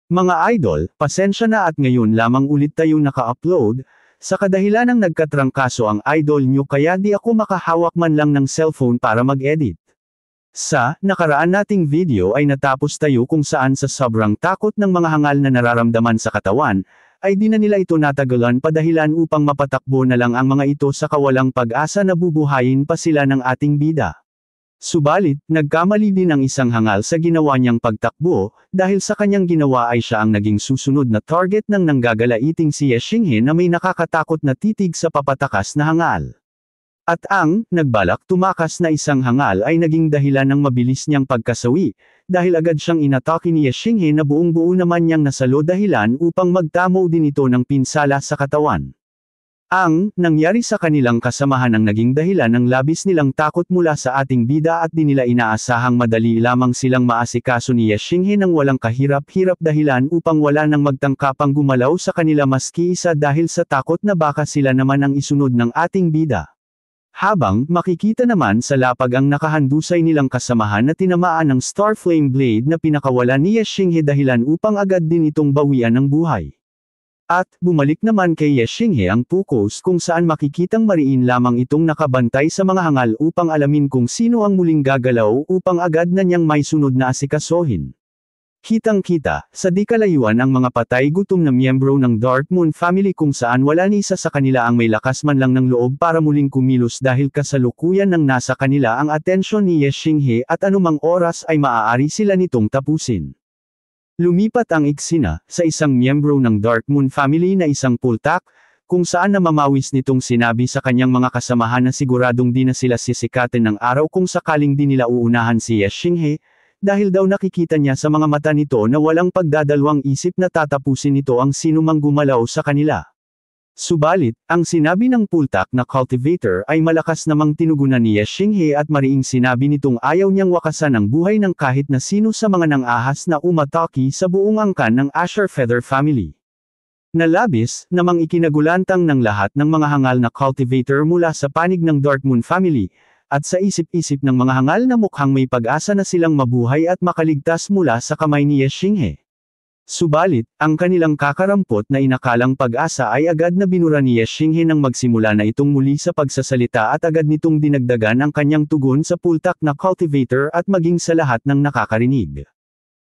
Mga idol, pasensya na at ngayon lamang ulit tayo naka-upload, sa kadahilan ng nagkatrangkaso ang idol nyo kaya di ako makahawak man lang ng cellphone para mag-edit. Sa nakaraan nating video ay natapos tayo kung saan sa sobrang takot ng mga hangal na nararamdaman sa katawan, ay di na nila ito natagalan padahilan upang mapatakbo na lang ang mga ito sa kawalang pag-asa na bubuhayin pa sila ng ating bida. Subalit, nagkamali din ang isang hangal sa ginawa niyang pagtakbo, dahil sa kanyang ginawa ay siya ang naging susunod na target ng nanggagalaiting si Ye Xinghe na may nakakatakot na titig sa papatakas na hangal. At ang nagbalak tumakas na isang hangal ay naging dahilan ng mabilis niyang pagkasawi, dahil agad siyang inatake ni Ye Xinghe na buong-buo naman niyang nasalo dahilan upang magtamo din ito ng pinsala sa katawan. Ang nangyari sa kanilang kasamahan ang naging dahilan ng labis nilang takot mula sa ating bida at di nila inaasahang madali lamang silang maasikaso ni Ye Xinghe nang walang kahirap-hirap dahilan upang wala nang magtangkapang gumalaw sa kanila maski isa dahil sa takot na baka sila naman ang isunod ng ating bida. Habang makikita naman sa lapag ang nakahandusay nilang kasamahan na tinamaan ng Star Flame Blade na pinakawala ni Ye Xinghe dahilan upang agad din itong bawian ng buhay. At, bumalik naman kay Ye Xinghe ang focus kung saan makikitang mariin lamang itong nakabantay sa mga hangal upang alamin kung sino ang muling gagalaw upang agad na niyang may sunod na asikasohin. Kitang-kita, sa di kalayuan ang mga patay gutom na miyembro ng Dark Moon family kung saan wala ni isa sa kanila ang may lakas man lang ng loob para muling kumilos dahil kasalukuyan nang nasa kanila ang atensyon ni Ye Xinghe at anumang oras ay maaari sila nitong tapusin. Lumipat ang eksena sa isang miyembro ng Dark Moon family na isang pultak, kung saan namamawis nitong sinabi sa kanyang mga kasamahan na siguradong di na sila sisikatin ng araw kung sakaling di nila uunahan si Ye Xinghe, dahil daw nakikita niya sa mga mata nito na walang pagdadalawang isip na tatapusin nito ang sinumang gumalaw sa kanila. Subalit, ang sinabi ng pultak na cultivator ay malakas namang tinugunan ni Ye Xinghe at mariing sinabi nitong ayaw niyang wakasan ang buhay ng kahit na sino sa mga nang-ahas na umatake sa buong angkan ng Asher Feather family. Nalabis, namang ikinagulantang ng lahat ng mga hangal na cultivator mula sa panig ng Dark Moon family, at sa isip-isip ng mga hangal na mukhang may pag-asa na silang mabuhay at makaligtas mula sa kamay ni Ye Xinghe. Subalit, ang kanilang kakarampot na inakalang pag-asa ay agad na binura ni Ye Xinghe nang magsimula na itong muli sa pagsasalita at agad nitong dinagdagan ang kanyang tugon sa pultak na cultivator at maging sa lahat ng nakakarinig.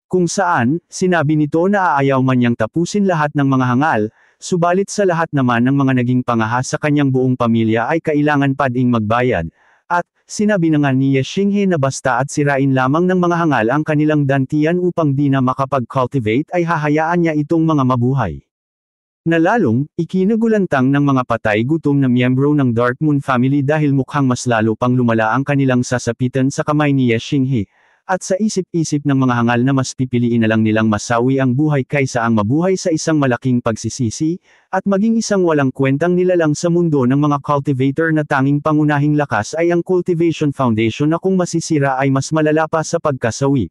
Kung saan, sinabi nito na aayaw man niyang tapusin lahat ng mga hangal, subalit sa lahat naman ng mga naging pangahas sa kanyang buong pamilya ay kailangan pa ding magbayad. At, sinabi na nga ni Ye Xinghe na basta at sirain lamang ng mga hangal ang kanilang dantian upang di na makapag-cultivate ay hahayaan niya itong mga mabuhay. Nalalong, ikinagulantang ng mga patay gutom na miyembro ng Dark Moon family dahil mukhang mas lalo pang lumala ang kanilang sasapitan sa kamay ni Ye Xinghe. At sa isip-isip ng mga hangal na mas pipiliin na lang nilang masawi ang buhay kaysa ang mabuhay sa isang malaking pagsisisi, at maging isang walang kwentang nilalang sa mundo ng mga cultivator na tanging pangunahing lakas ay ang Cultivation Foundation na kung masisira ay mas malala pa sa pagkasawi.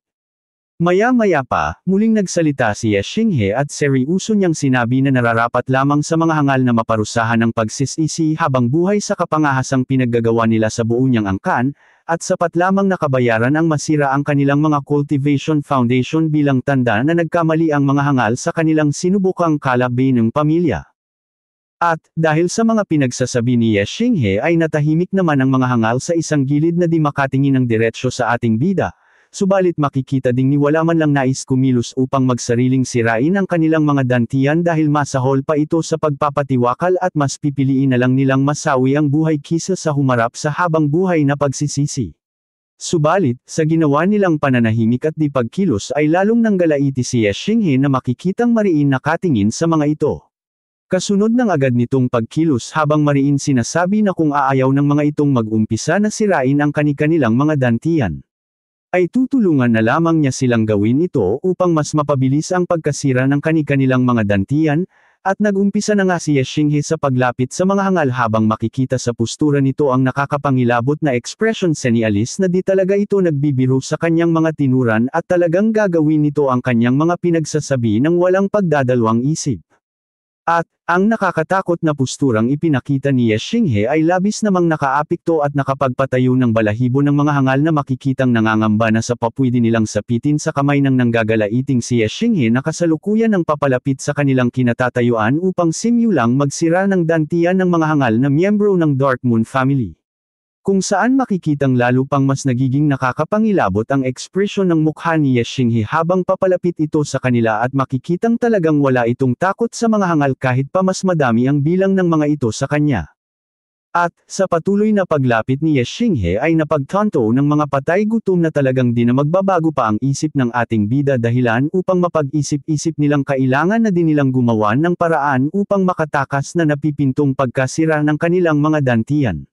Maya-maya pa, muling nagsalita si Ye Xinghe at seryoso niyang sinabi na nararapat lamang sa mga hangal na maparusahan ang pagsisisi habang buhay sa kapangahasang pinaggagawa nila sa buo niyang angkan, at sapat lamang nakabayaran ang masira ang kanilang mga Cultivation Foundation bilang tanda na nagkamali ang mga hangal sa kanilang sinubukang kalabi ng pamilya. At, dahil sa mga pinagsasabi ni Ye Xinghe ay natahimik naman ang mga hangal sa isang gilid na di makatingin ng diretsyo sa ating bida, subalit makikita ding ni wala man lang nais kumilos upang magsariling sirain ang kanilang mga dantian dahil masahol pa ito sa pagpapatiwakal at mas pipiliin na lang nilang masawi ang buhay kisa sa humarap sa habang buhay na pagsisisi. Subalit, sa ginawa nilang pananahimik at di pagkilos ay lalong nanggalaiti si Ye Xinghe na makikitang mariin nakatingin sa mga ito. Kasunod ng agad nitong pagkilos habang mariin sinasabi na kung aayaw ng mga itong mag-umpisa na sirain ang kani-kanilang mga dantian, ay tutulungan na lamang niya silang gawin ito upang mas mapabilis ang pagkasira ng kani-kanilang mga dantian, at nag-umpisa na nga si Ye Xinghe sa paglapit sa mga hangal habang makikita sa postura nito ang nakakapangilabot na ekspresyon senialis na di talaga ito nagbibiro sa kanyang mga tinuran at talagang gagawin nito ang kanyang mga pinagsasabi ng walang pagdadalawang isip. At, ang nakakatakot na posturang ipinakita ni Ye Xinghe ay labis namang nakaapekto at nakapagpatayo ng balahibo ng mga hangal na makikitang nangangamba na sa papwede nilang sapitin sa kamay ng nanggagalaiting si Ye Xinghe na kasalukuyan ng papalapit sa kanilang kinatatayuan upang simulang magsira ng dantian ng mga hangal na miyembro ng Dark Moon family. Kung saan makikitang lalo pang mas nagiging nakakapangilabot ang ekspresyon ng mukha ni Ye Xinghe habang papalapit ito sa kanila at makikitang talagang wala itong takot sa mga hangal kahit pa mas madami ang bilang ng mga ito sa kanya. At, sa patuloy na paglapit ni Ye Xinghe ay napagtanto ng mga patay gutom na talagang di na magbabago pa ang isip ng ating bida dahilan upang mapag-isip-isip nilang kailangan na din nilang gumawa ng paraan upang makatakas na napipintong pagkasira ng kanilang mga dantian.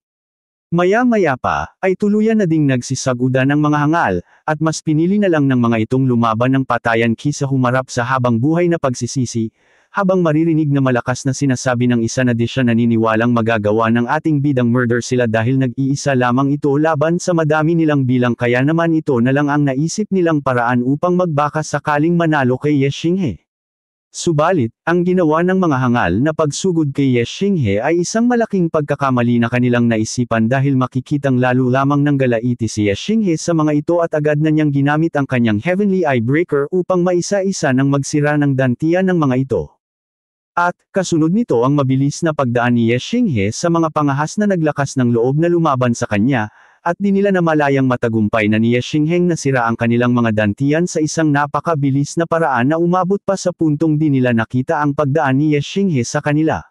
Maya-maya pa, ay tuluyan na ding nagsisaguda ng mga hangal, at mas pinili na lang ng mga itong lumaban ng patayan kisa humarap sa habang buhay na pagsisisi, habang maririnig na malakas na sinasabi ng isa na di siya naniniwalang magagawa ng ating bidang murder sila dahil nag-iisa lamang ito laban sa madami nilang bilang kaya naman ito na lang ang naisip nilang paraan upang magbaka sakaling manalo kay Ye Xinghe. Subalit, ang ginawa ng mga hangal na pagsugod kay Ye Xinghe ay isang malaking pagkakamali na kanilang naisipan dahil makikitang lalo lamang ng galaiti si Ye Xinghe sa mga ito at agad na niyang ginamit ang kanyang Heavenly Eye Breaker upang maisa-isa ng magsira ng dantian ng mga ito. At, kasunod nito ang mabilis na pagdaan ni Ye Xinghe sa mga pangahas na naglakas ng loob na lumaban sa kanya, at di nila namalayang matagumpay na ni Ye Xinghe nasira ang kanilang mga dantian sa isang napakabilis na paraan na umabot pa sa puntong di nila nakita ang pagdaan ni Ye Xinghe sa kanila.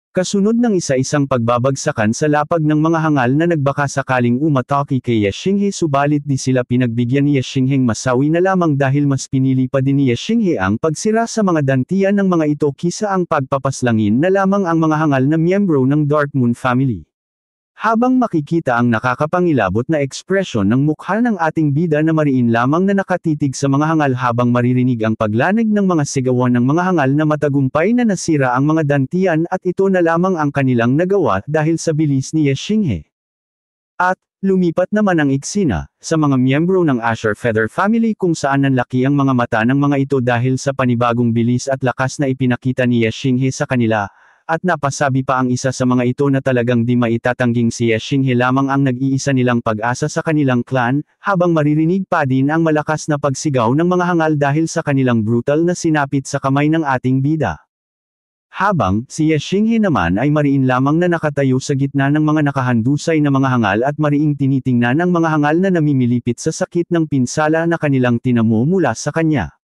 Kasunod ng isa-isang pagbabagsakan sa lapag ng mga hangal na nagbaka sakaling umatake kay Ye Xinghe subalit di sila pinagbigyan ni Ye Xingheng masawi na lamang dahil mas pinili pa din ni Ye Xinghe ang pagsira sa mga dantian ng mga ito kisa ang pagpapaslangin na lamang ang mga hangal na miyembro ng Dark Moon family. Habang makikita ang nakakapangilabot na ekspresyon ng mukha ng ating bida na mariin lamang na nakatitig sa mga hangal habang maririnig ang paglanig ng mga sigawan ng mga hangal na matagumpay na nasira ang mga dantian at ito na lamang ang kanilang nagawa dahil sa bilis ni Ye Xinghe. At, lumipat naman ang eksena, sa mga miyembro ng Asher Feather family kung saan nanlaki ang mga mata ng mga ito dahil sa panibagong bilis at lakas na ipinakita ni Ye Xinghe sa kanila. At napasabi pa ang isa sa mga ito na talagang di maitatangging si Ye Xinghe lamang ang nag-iisa nilang pag-asa sa kanilang clan, habang maririnig pa din ang malakas na pagsigaw ng mga hangal dahil sa kanilang brutal na sinapit sa kamay ng ating bida. Habang, si Ye Xinghe naman ay mariin lamang na nakatayo sa gitna ng mga nakahandusay na mga hangal at mariing tinitingnan ang mga hangal na namimilipit sa sakit ng pinsala na kanilang tinamo mula sa kanya.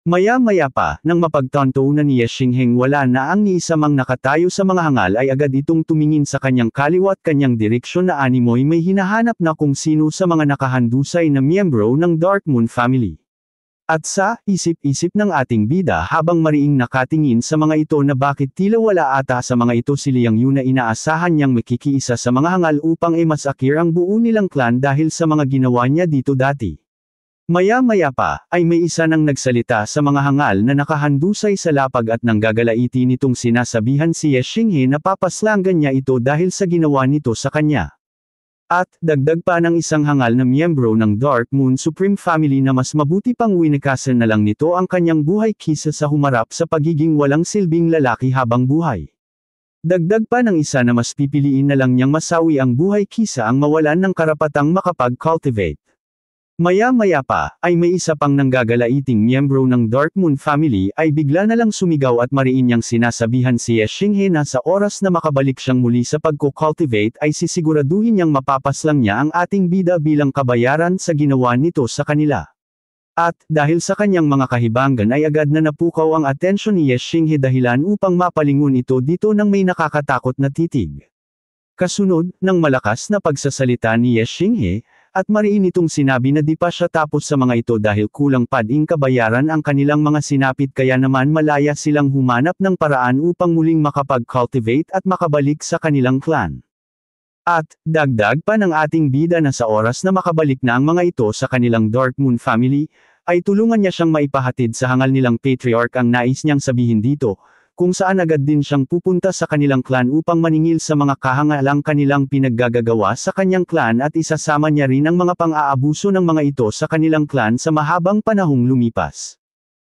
Maya-maya pa, nang mapagtanto na ni Ye Xingheng wala na ang ni isa mang nakatayo sa mga hangal ay agad itong tumingin sa kanyang kaliwa at kanyang direksyon na animoy may hinahanap na kung sino sa mga nakahandusay na miyembro ng Dark Moon family. At sa isip-isip ng ating bida habang mariing nakatingin sa mga ito na bakit tila wala ata sa mga ito si Liang Yu na inaasahan niyang makikiisa sa mga hangal upang masakir ang buo nilang clan dahil sa mga ginawa niya dito dati. Maya-maya pa, ay may isa nang nagsalita sa mga hangal na nakahandusay sa lapag at nanggagalaiti nitong sinasabihan si Ye Xinghe na papaslangan niya ito dahil sa ginawa nito sa kanya. At, dagdag pa ng isang hangal na miyembro ng Dark Moon Supreme Family na mas mabuti pang winikasan na lang nito ang kanyang buhay kisa sa humarap sa pagiging walang silbing lalaki habang buhay. Dagdag pa ng isa na mas pipiliin na lang niyang masawi ang buhay kisa ang mawalan ng karapatang makapag-cultivate. Maya-maya pa, ay may isa pang nanggagalaiting miyembro ng Dark Moon family ay bigla na lang sumigaw at mariin niyang sinasabihan si Ye Xinghe na sa oras na makabalik siyang muli sa pagko-cultivate ay sisiguraduhin niyang mapapaslang niya ang ating bida bilang kabayaran sa ginawa nito sa kanila. At, dahil sa kanyang mga kahibangan ay agad na napukaw ang atensyon ni Ye Xinghe dahilan upang mapalingon ito dito ng may nakakatakot na titig. Kasunod, ng malakas na pagsasalita ni Ye Xinghe, at mariin itong sinabi na di pa siya tapos sa mga ito dahil kulang pa ding kabayaran ang kanilang mga sinapit kaya naman malaya silang humanap ng paraan upang muling makapag-cultivate at makabalik sa kanilang clan. At, dagdag pa ng ating bida na sa oras na makabalik na ang mga ito sa kanilang Dark Moon family, ay tulungan niya siyang maipahatid sa hangal nilang patriarch ang nais niyang sabihin dito, kung saan agad din siyang pupunta sa kanilang clan upang maningil sa mga kahangalang kanilang pinaggagawa sa kanyang clan at isasama niya rin ang mga pang-aabuso ng mga ito sa kanilang clan sa mahabang panahong lumipas.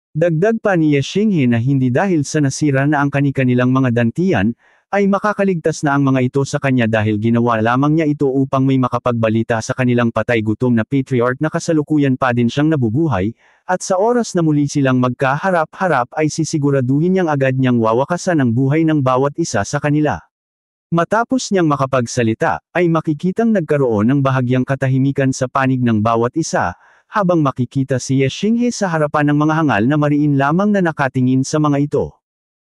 Dagdag pa ni Ye Xinghe na hindi dahil sa nasira na ang kani-kanilang mga dantian, ay makakaligtas na ang mga ito sa kanya dahil ginawa lamang niya ito upang may makapagbalita sa kanilang patay gutom na patriarch na kasalukuyan pa din siyang nabubuhay, at sa oras na muli silang magkaharap-harap ay sisiguraduhin niyang agad niyang wawakasan ang buhay ng bawat isa sa kanila. Matapos niyang makapagsalita, ay makikitang nagkaroon ng bahagyang katahimikan sa panig ng bawat isa, habang makikita si Ye Xinghe sa harapan ng mga hangal na mariin lamang na nakatingin sa mga ito.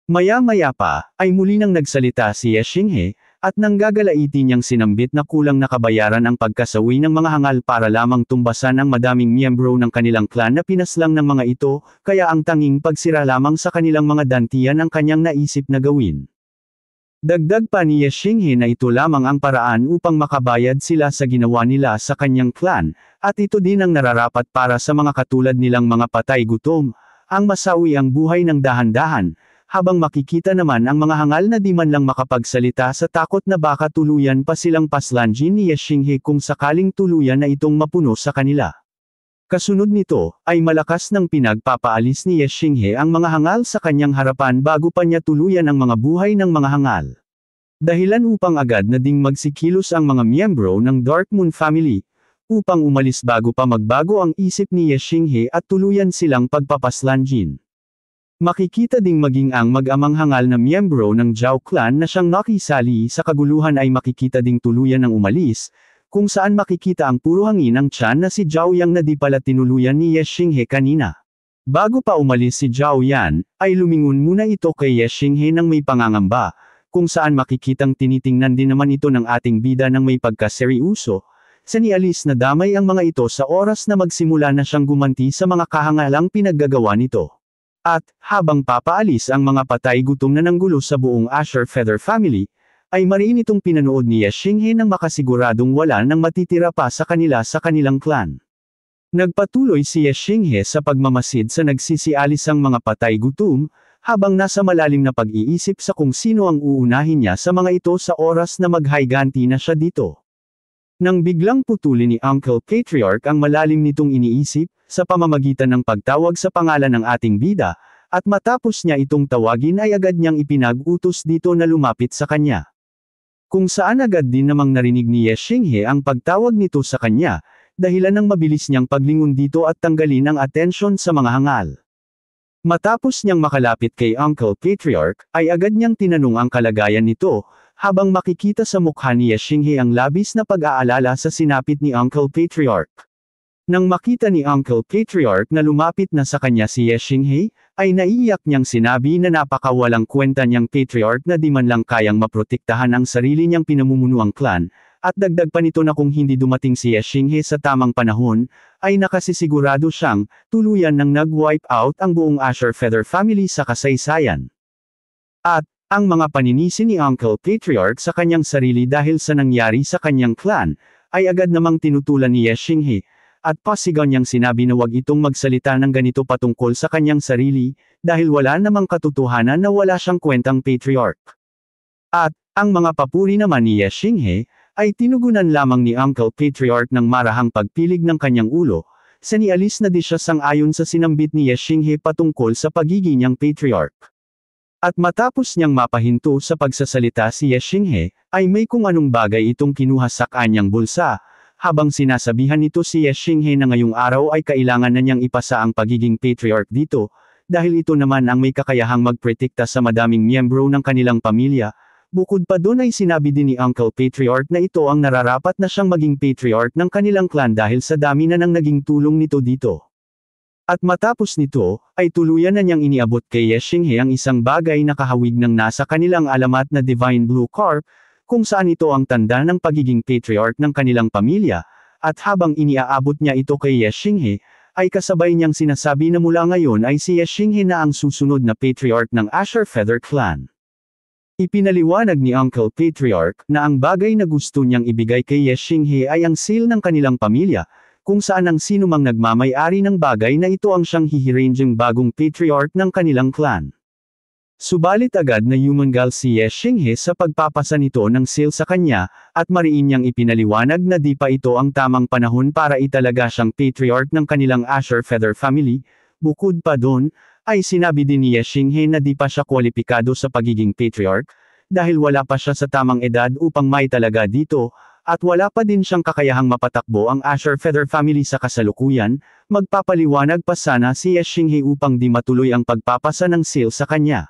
Maya-maya pa, ay muli nang nagsalita si Ye Xinghe, at nanggagalaiti niyang sinambit na kulang nakabayaran ang pagkasawi ng mga hangal para lamang tumbasan ang madaming miyembro ng kanilang clan na pinaslang ng mga ito, kaya ang tanging pagsira lamang sa kanilang mga dantian ang kanyang naisip na gawin. Dagdag pa ni Ye Xinghe na ito lamang ang paraan upang makabayad sila sa ginawa nila sa kanyang clan, at ito din ang nararapat para sa mga katulad nilang mga patay gutom, ang masawi ang buhay ng dahan-dahan, habang makikita naman ang mga hangal na di man lang makapagsalita sa takot na baka tuluyan pa silang paslanjin ni Ye Xinghe kung sakaling tuluyan na itong mapuno sa kanila. Kasunod nito, ay malakas ng pinagpapaalis ni Ye Xinghe ang mga hangal sa kanyang harapan bago pa niya tuluyan ang mga buhay ng mga hangal. Dahilan upang agad na ding magsikilos ang mga miyembro ng Dark Moon family, upang umalis bago pa magbago ang isip ni Ye Xinghe at tuluyan silang pagpapaslanjin. Makikita ding maging ang mag-amang hangal na miyembro ng Zhao clan na siyang nakisali sa kaguluhan ay makikita ding tuluyan ng umalis, kung saan makikita ang puro hangin ng tiyan na si Zhao Yang na di pala tinuluyan ni Ye Xinghe kanina. Bago pa umalis si Zhao Yan, ay lumingon muna ito kay Ye Xinghe ng may pangangamba, kung saan makikitang tinitingnan din naman ito ng ating bida ng may pagkaseryoso, sa nialis na damay ang mga ito sa oras na magsimula na siyang gumanti sa mga kahangalang pinaggagawa nito. At, habang papaalis ang mga patay gutom na nanggulo sa buong Asher Feather family, ay mariin itong pinanood ni Ye Xinghe nang makasiguradong wala nang matitira pa sa kanilang clan. Nagpatuloy si Ye Xinghe sa pagmamasid sa nagsisialisang mga patay gutom, habang nasa malalim na pag-iisip sa kung sino ang uunahin niya sa mga ito sa oras na maghayganti na siya dito. Nang biglang putulin ni Uncle Patriarch ang malalim nitong iniisip, sa pamamagitan ng pagtawag sa pangalan ng ating bida, at matapos niya itong tawagin ay agad niyang ipinag-utos dito na lumapit sa kanya. Kung saan agad din namang narinig ni Ye Xinghe ang pagtawag nito sa kanya, dahilan ng mabilis niyang paglingon dito at tanggalin ang atensyon sa mga hangal. Matapos niyang makalapit kay Uncle Patriarch, ay agad niyang tinanong ang kalagayan nito, habang makikita sa mukha ni Ye Xinghe ang labis na pag-aalala sa sinapit ni Uncle Patriarch. Nang makita ni Uncle Patriarch na lumapit na sa kanya si Ye Xinghe, ay naiiyak niyang sinabi na napakawalang kwenta niyang Patriarch na di man lang kayang maprotektahan ang sarili niyang pinamumunuang clan, at dagdag pa nito na kung hindi dumating si Ye Xinghe sa tamang panahon, ay nakasisigurado siyang tuluyan nang nag-wipe out ang buong Asher Feather family sa kasaysayan. At, ang mga paninisi ni Uncle Patriarch sa kanyang sarili dahil sa nangyari sa kanyang clan, ay agad namang tinutulan ni Ye Xinghe, at pasigaw niyang sinabi na wag itong magsalita ng ganito patungkol sa kanyang sarili, dahil wala namang katotohanan na wala siyang kwentang patriarch. At, ang mga papuri naman ni Ye Xinghe, ay tinugunan lamang ni Uncle Patriarch ng marahang pagpilig ng kanyang ulo, sa nialis na di siya sang-ayon sa sinambit ni Ye Xinghe patungkol sa pagiging niyang patriarch. At matapos niyang mapahinto sa pagsasalita si Ye Xinghe, ay may kung anong bagay itong kinuha sa kanyang bulsa, habang sinasabihan nito si Ye Xinghe na ngayong araw ay kailangan na niyang ipasa ang pagiging patriarch dito, dahil ito naman ang may kakayahang magprotekta sa madaming miyembro ng kanilang pamilya. Bukod pa doon ay sinabi din ni Uncle Patriarch na ito ang nararapat na siyang maging patriarch ng kanilang clan dahil sa dami na nang naging tulong nito dito. At matapos nito, ay tuluyan na niyang iniabot kay Ye Xinghe ang isang bagay na kahawig ng nasa kanilang alamat na Divine Blue Carp, kung saan ito ang tanda ng pagiging patriarch ng kanilang pamilya, at habang iniaabot niya ito kay Ye Xinghe, ay kasabay niyang sinasabi na mula ngayon ay si Ye Xinghe na ang susunod na patriarch ng Asher Feather clan. Ipinaliwanag ni Uncle Patriarch na ang bagay na gusto niyang ibigay kay Ye Xinghe ay ang seal ng kanilang pamilya, kung saan ang sinumang nagmamay-ari ng bagay na ito ang siyang hihiringyang bagong patriarch ng kanilang clan. Subalit agad na yumangal si Ye Xinghe sa pagpapasa nito ng seal sa kanya, at mariin niyang ipinaliwanag na di pa ito ang tamang panahon para italaga siyang patriarch ng kanilang Asher Feather family, Bukod pa doon, ay sinabi din ni Ye Xinghe na di pa siya kwalipikado sa pagiging patriarch, dahil wala pa siya sa tamang edad upang may talaga dito, at wala pa din siyang kakayahang mapatakbo ang Asher Feather family sa kasalukuyan. Magpapaliwanag pa sana si Ye Xinghe upang di matuloy ang pagpapasa ng seal sa kanya.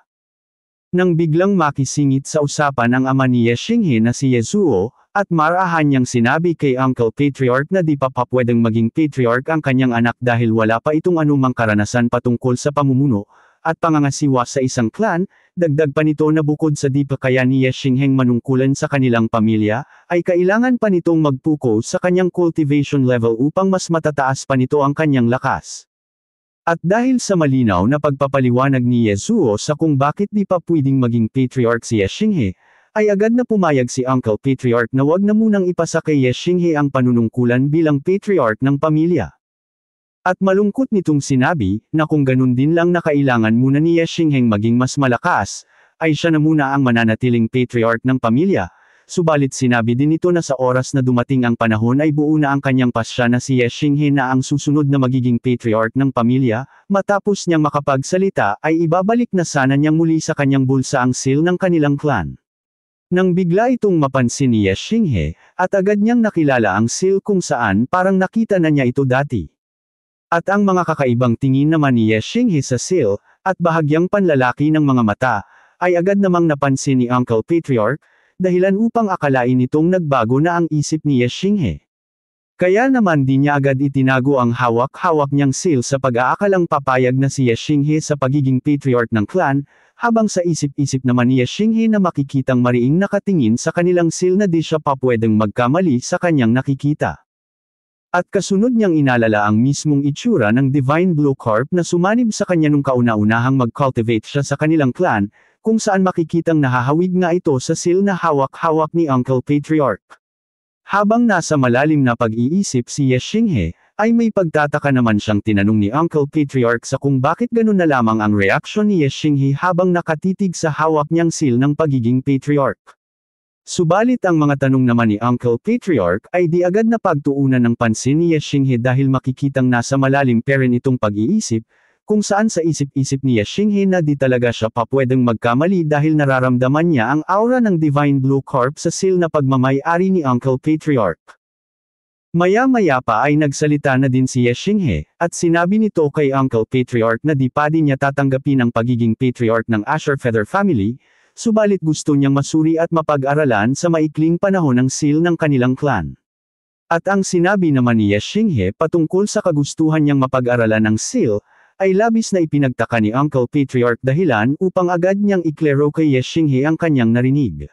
Nang biglang makisingit sa usapan ang ama ni Ye Xinghe na si Ye Zuo, at marahan niyang sinabi kay Uncle Patriarch na di pa pwedeng maging patriarch ang kanyang anak dahil wala pa itong anumang karanasan patungkol sa pamumuno, at pangangasiwa sa isang clan. Dagdag pa nito na bukod sa di pa kaya ni Ye Xingheng manungkulan sa kanilang pamilya, ay kailangan pa nitong magpuko sa kanyang cultivation level upang mas matataas pa nito ang kanyang lakas. At dahil sa malinaw na pagpapaliwanag ni Ye Zuo sa kung bakit di pa pwedeng maging patriarch si Ye Xinghe, ay agad na pumayag si Uncle Patriarch na wag na munang ipasa kay Ye Xinghe ang panunungkulan bilang patriarch ng pamilya. At malungkot nitong sinabi, na kung ganun din lang na kailangan muna ni Ye Xinghe maging mas malakas, ay siya na muna ang mananatiling patriarch ng pamilya. Subalit sinabi din nito na sa oras na dumating ang panahon ay buo na ang kanyang pasya na si Ye Xinghe na ang susunod na magiging patriarch ng pamilya. Matapos niyang makapagsalita ay ibabalik na sana niyang muli sa kanyang bulsa ang seal ng kanilang clan. Nang bigla itong mapansin ni Ye Xinghe, at agad niyang nakilala ang seal kung saan parang nakita na niya ito dati. At ang mga kakaibang tingin naman ni Ye Xinghe sa seal, at bahagyang panlalaki ng mga mata, ay agad namang napansin ni Uncle Patriarch, dahilan upang akalain nitong nagbago na ang isip ni Ye Xinghe. Kaya naman di niya agad itinago ang hawak-hawak niyang seal sa pag-aakalang papayag na si Ye Xinghe sa pagiging patriarch ng clan, habang sa isip-isip naman ni Ye Xinghe na makikitang mariing nakatingin sa kanilang seal na di siya pa pwedeng magkamali sa kanyang nakikita. At kasunod niyang inalala ang mismong itsura ng Divine Blue Corp na sumanib sa kanya nung kauna-unahang mag-cultivate siya sa kanilang clan, kung saan makikitang nahahawig nga ito sa seal na hawak-hawak ni Uncle Patriarch. Habang nasa malalim na pag-iisip si Ye Xinghe, ay may pagtataka naman siyang tinanong ni Uncle Patriarch sa kung bakit ganun na lamang ang reaksyon ni Ye Xinghe habang nakatitig sa hawak niyang seal ng pagiging patriarch. Subalit ang mga tanong naman ni Uncle Patriarch ay di agad na pagtuunan ng pansin ni Ye Xinghe dahil makikitang nasa malalim pa rin itong pag-iisip, kung saan sa isip-isip ni Ye Xinghe na di talaga siya pa pwedeng magkamali dahil nararamdaman niya ang aura ng Divine Blue Corp sa seal na pagmamay-ari ni Uncle Patriarch. Maya-maya pa ay nagsalita na din si Ye Xinghe, at sinabi nito kay Uncle Patriarch na di pa din niya tatanggapin ang pagiging patriarch ng Asher Feather family, subalit gusto niyang masuri at mapag-aralan sa maikling panahon ang seal ng kanilang clan. At ang sinabi naman ni Ye Xinghe patungkol sa kagustuhan niyang mapag-aralan ang seal, ay labis na ipinagtaka ni Uncle Patriarch dahilan upang agad niyang iklaro kay Ye Xinghe ang kanyang narinig.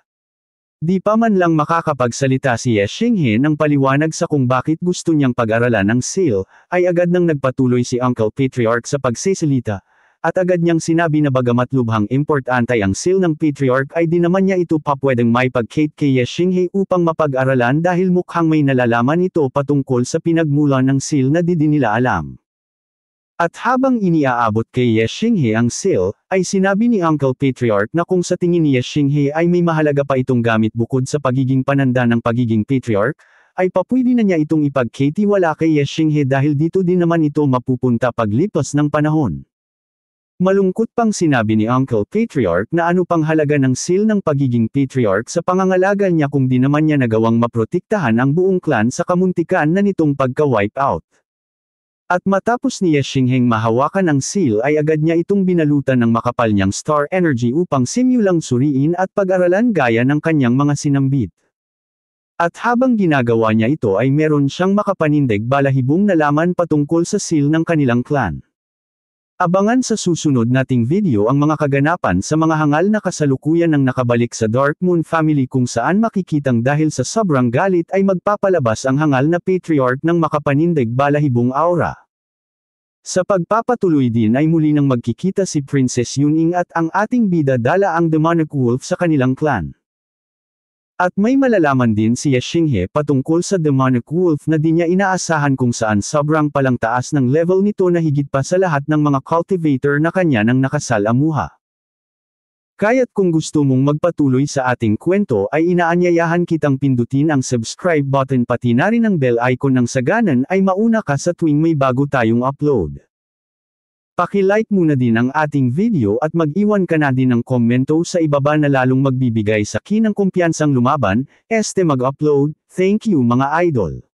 Di pa man lang makakapagsalita si Ye Xinghe ng paliwanag sa kung bakit gusto niyang pag-aralan ang seal, ay agad nang nagpatuloy si Uncle Patriarch sa pagsisalita, at agad niyang sinabi na bagamat lubhang importante ang seal ng patriarch ay di naman niya ito pa pwedeng maipag-kate kay Ye Xinghe upang mapag-aralan dahil mukhang may nalalaman ito patungkol sa pinagmulan ng seal na di nila alam. At habang iniaabot kay Ye Xinghe ang seal, ay sinabi ni Uncle Patriarch na kung sa tingin ni Ye Xinghe ay may mahalaga pa itong gamit bukod sa pagiging pananda ng pagiging patriarch, ay papwede na niya itong ipagkatiwala kay Ye Xinghe dahil dito din naman ito mapupunta paglipas ng panahon. Malungkot pang sinabi ni Uncle Patriarch na ano pang halaga ng seal ng pagiging patriarch sa pangangalaga niya kung di naman niya nagawang maprotektahan ang buong clan sa kamuntikan na nitong pagka-wipe out. At matapos ni Ye Xingheng mahawakan ang seal ay agad niya itong binalutan ng makapal niyang star energy upang simulang suriin at pag-aralan gaya ng kanyang mga sinambit. At habang ginagawa niya ito ay meron siyang makapanindig balahibong nalaman patungkol sa seal ng kanilang clan. Abangan sa susunod nating video ang mga kaganapan sa mga hangal na kasalukuyan ng nakabalik sa Dark Moon family kung saan makikitang dahil sa sobrang galit ay magpapalabas ang hangal na patriarch ng makapanindig balahibong aura. Sa pagpapatuloy din ay muli nang magkikita si Princess Yuning at ang ating bida dala ang Demonic Wolf sa kanilang clan. At may malalaman din si Ye Xinghe patungkol sa Demonic Wolf na di niya inaasahan kung saan sobrang palang taas ng level nito na higit pa sa lahat ng mga cultivator na kanya nang nakasalamuha. Kaya't kung gusto mong magpatuloy sa ating kwento ay inaanyayahan kitang pindutin ang subscribe button pati na rin ang bell icon nang sa ganan ay mauna ka sa tuwing may bago tayong upload. Paki-like muna din ang ating video at mag-iwan ka na din ng komento sa ibaba na lalong magbibigay sa akin ng kumpiyansang lumaban, mag-upload. Thank you mga idol.